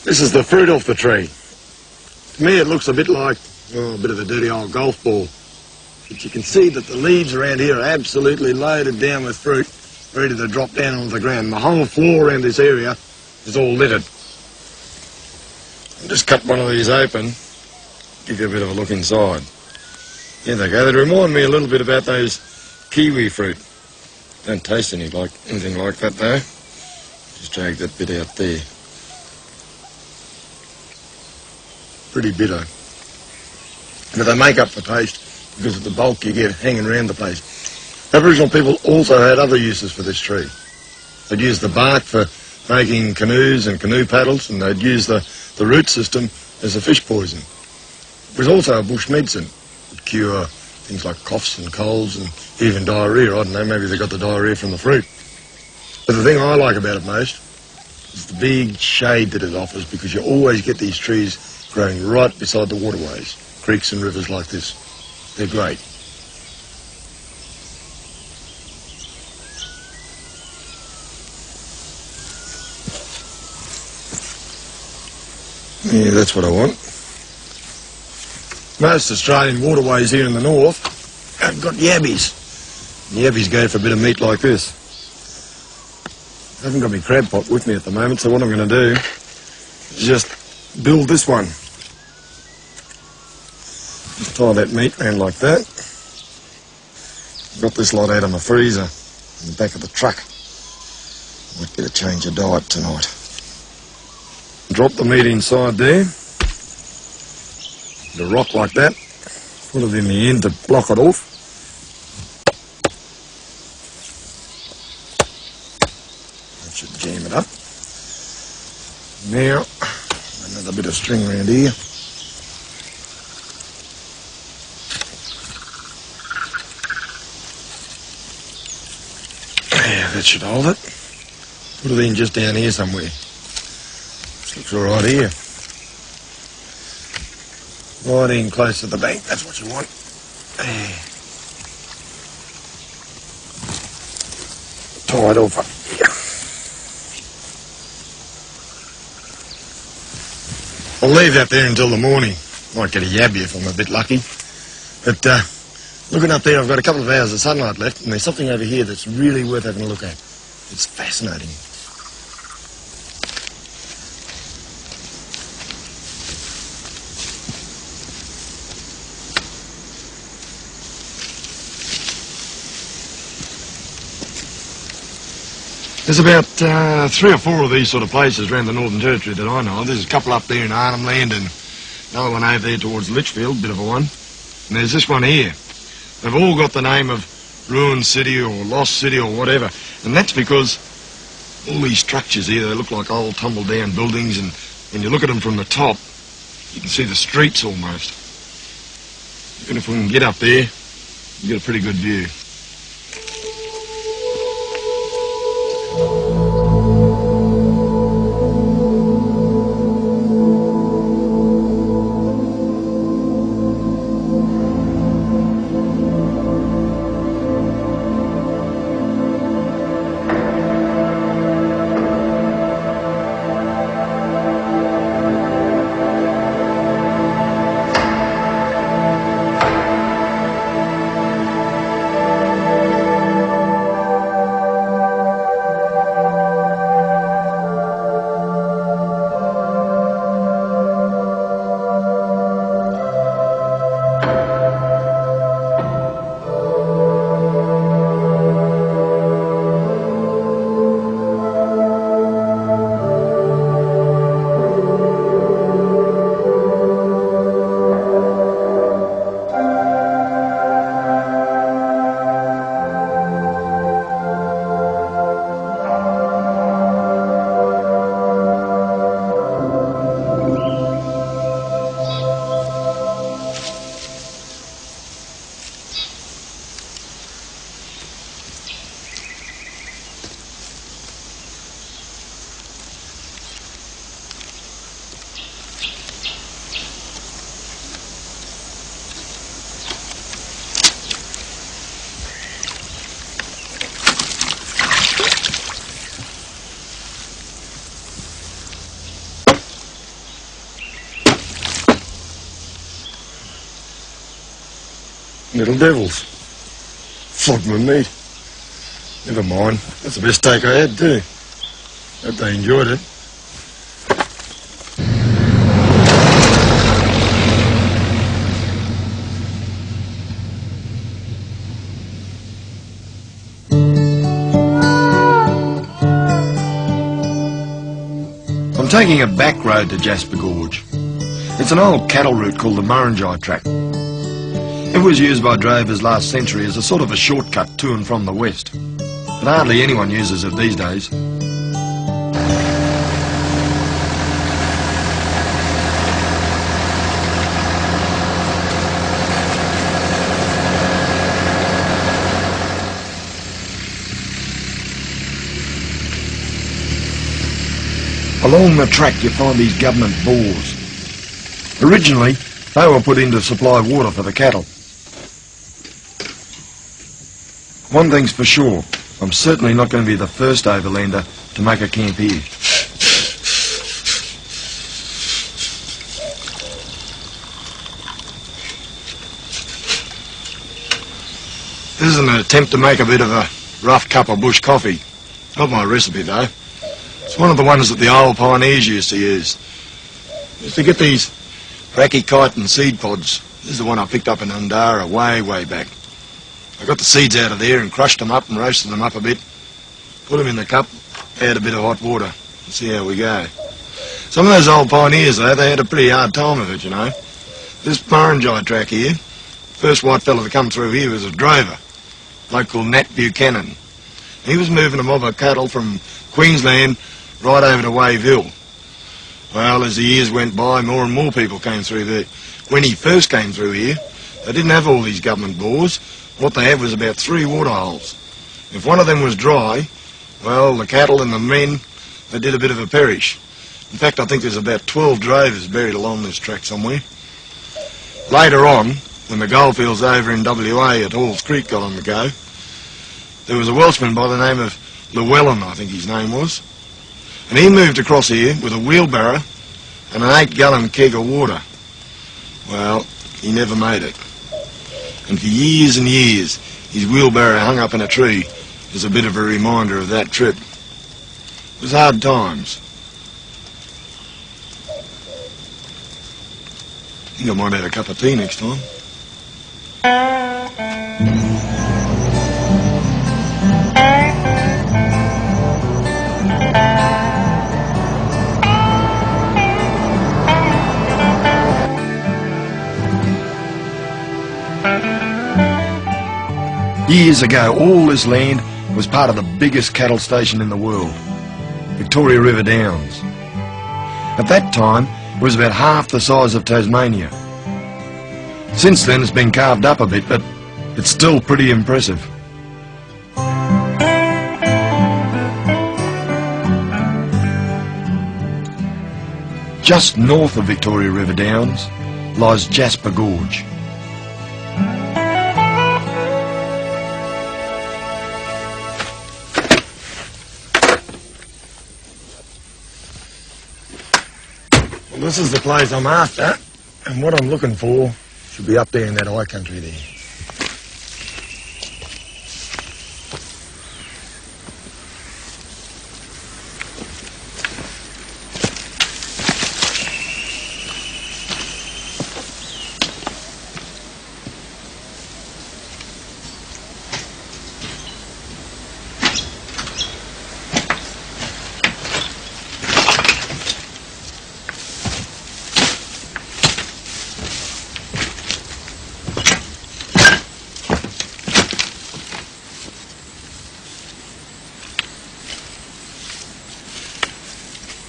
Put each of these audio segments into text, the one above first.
This is the fruit off the tree. To me it looks a bit like a bit of a dirty old golf ball. But you can see that the leaves around here are absolutely loaded down with fruit, ready to drop down onto the ground. The whole floor around this area is all littered. I'll just cut one of these open, give you a bit of a look inside. Here they go. They remind me a little bit about those kiwi fruit. Don't taste anything like that though. Just drag that bit out there. Pretty bitter. But they make up for taste because of the bulk you get hanging around the place. Aboriginal people also had other uses for this tree. They'd use the bark for making canoes and canoe paddles, and they'd use the root system as a fish poison. It was also a bush medicine. It would cure things like coughs and colds and even diarrhoea. I don't know, maybe they got the diarrhoea from the fruit. But the thing I like about it most is the big shade that it offers, because you always get these trees growing right beside the waterways, creeks and rivers like this. They're great. Yeah, that's what I want. Most Australian waterways here in the north have got yabbies. The yabbies go for a bit of meat like this. I haven't got my crab pot with me at the moment, so what I'm going to do is just build this one. Just tie that meat around like that. Got this lot out of my freezer in the back of the truck. Might get a change of diet tonight. Drop the meat inside there. The rock like that. Put it in the end to block it off. That should jam it up. Now, another bit of string around here. Yeah, that should hold it. Put it in just down here somewhere. This looks all right here. Right in close to the bank, that's what you want. There. Tie it off up here. I'll leave that there until the morning. Might get a yabby if I'm a bit lucky. But looking up there, I've got a couple of hours of sunlight left, and there's something over here that's really worth having a look at. It's fascinating. There's about 3 or 4 of these sort of places around the Northern Territory that I know of. There's a couple up there in Arnhem Land and another one over there towards Litchfield, bit of a one. And there's this one here. They've all got the name of Ruined City or Lost City or whatever. And that's because all these structures here, they look like old tumbled down buildings, and when you look at them from the top, you can see the streets almost. Even if we can get up there, you get a pretty good view. Little devils. Flogged my meat. Never mind. That's the best take I had too. Hope they enjoyed it. I'm taking a back road to Jasper Gorge. It's an old cattle route called the Murringi Track. It was used by drovers last century as a sort of a shortcut to and from the west, but hardly anyone uses it these days. Along the track you find these government bores. Originally, they were put in to supply water for the cattle. One thing's for sure, I'm certainly not going to be the first overlander to make a camp here. This is an attempt to make a bit of a rough cup of bush coffee. Not my recipe though. It's one of the ones that the old pioneers used to use. Used to get these racky-chitin seed pods. This is the one I picked up in Undara way back. I got the seeds out of there and crushed them up and roasted them up a bit. Put them in the cup, add a bit of hot water and see how we go. Some of those old pioneers though, they had a pretty hard time of it, you know. This Murringi track here, first white fella to come through here was a drover, a bloke called Nat Buchanan. He was moving a mob of cattle from Queensland right over to Wave Hill. Well, as the years went by, more and more people came through there. When he first came through here, they didn't have all these government bores. What they had was about 3 water holes. If one of them was dry, well, the cattle and the men, they did a bit of a perish. In fact, I think there's about 12 drovers buried along this track somewhere. Later on, when the goldfields over in WA at Halls Creek got on the go, there was a Welshman by the name of Llewellyn, I think his name was. And he moved across here with a wheelbarrow and an 8-gallon keg of water. Well, he never made it. And for years and years, his wheelbarrow hung up in a tree as a bit of a reminder of that trip. It was hard times. I think I might have a cup of tea next time. Years ago, all this land was part of the biggest cattle station in the world, Victoria River Downs. At that time, it was about half the size of Tasmania. Since then, it's been carved up a bit, but it's still pretty impressive. Just north of Victoria River Downs lies Jasper Gorge. Well, this is the place I'm after, and what I'm looking for should be up there in that high country there.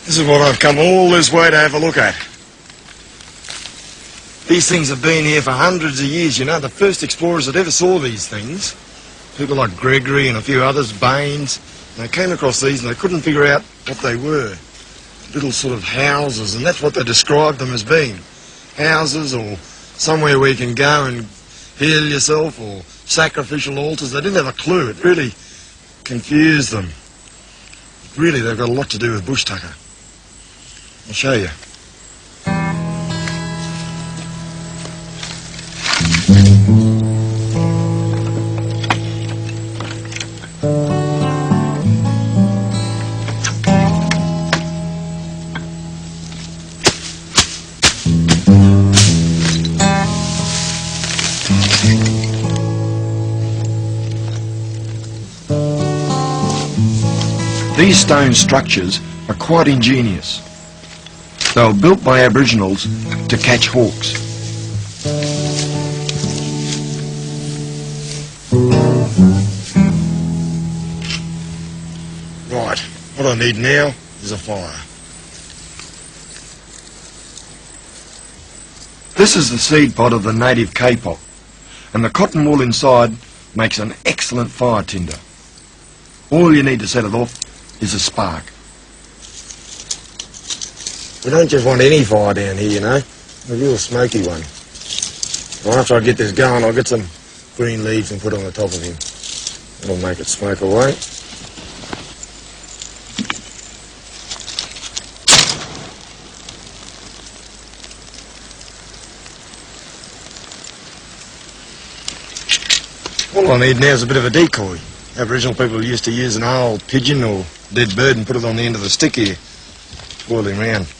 This is what I've come all this way to have a look at. These things have been here for hundreds of years, you know. The first explorers that ever saw these things, people like Gregory and a few others, Baines, they came across these and they couldn't figure out what they were. Little sort of houses, and that's what they described them as being. Houses or somewhere where you can go and heal yourself, or sacrificial altars. They didn't have a clue. It really confused them. Really, they've got a lot to do with bush tucker. I'll show you. These stone structures are quite ingenious. They were built by Aboriginals to catch hawks. Right, what I need now is a fire. This is the seed pod of the native K-pop, and the cotton wool inside makes an excellent fire tinder. All you need to set it off is a spark. We don't just want any fire down here, you know, a real smoky one. Well, after I get this going, I'll get some green leaves and put on the top of him. That'll make it smoke away. All I need now is a bit of a decoy. Aboriginal people used to use an old pigeon or dead bird and put it on the end of the stick here. Twirl him round,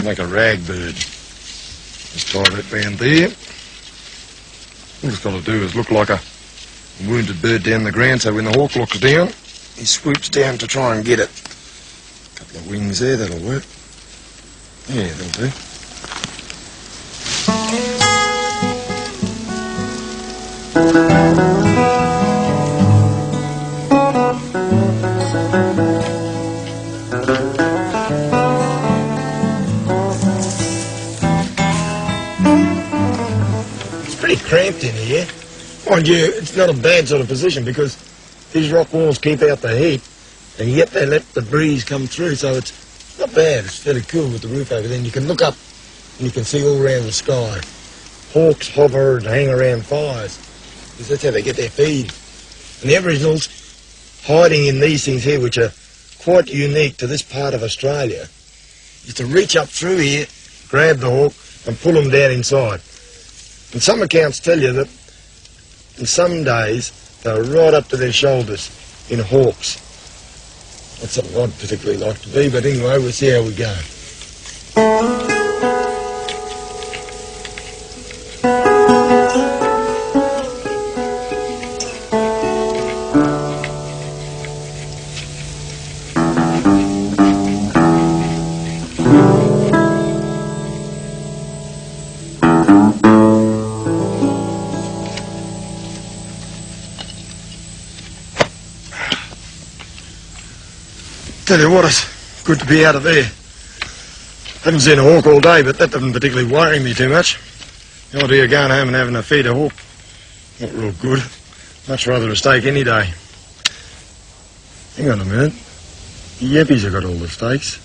make a rag bird. Just tie that round there. All it's got to do is look like a wounded bird down the ground, so when the hawk looks down, he swoops down to try and get it. A couple of wings there, that'll work. Yeah, that'll do. Pretty cramped in here. Mind you, it's not a bad sort of position because these rock walls keep out the heat and yet they let the breeze come through, so it's not bad. It's fairly cool with the roof over there, and you can look up and you can see all around the sky. Hawks hover and hang around fires because that's how they get their feed. And the Aboriginals hiding in these things here, which are quite unique to this part of Australia, is to reach up through here, grab the hawk and pull them down inside. And some accounts tell you that in some days they were right up to their shoulders in hawks. That's something I'd particularly like to be, but anyway, we'll see how we go. Tell you what, it's good to be out of there. Haven't seen a hawk all day, but that doesn't particularly worry me too much. The idea of going home and having a feed a hawk, not real good. Much rather a steak any day. Hang on a minute. The yeppies have got all the steaks.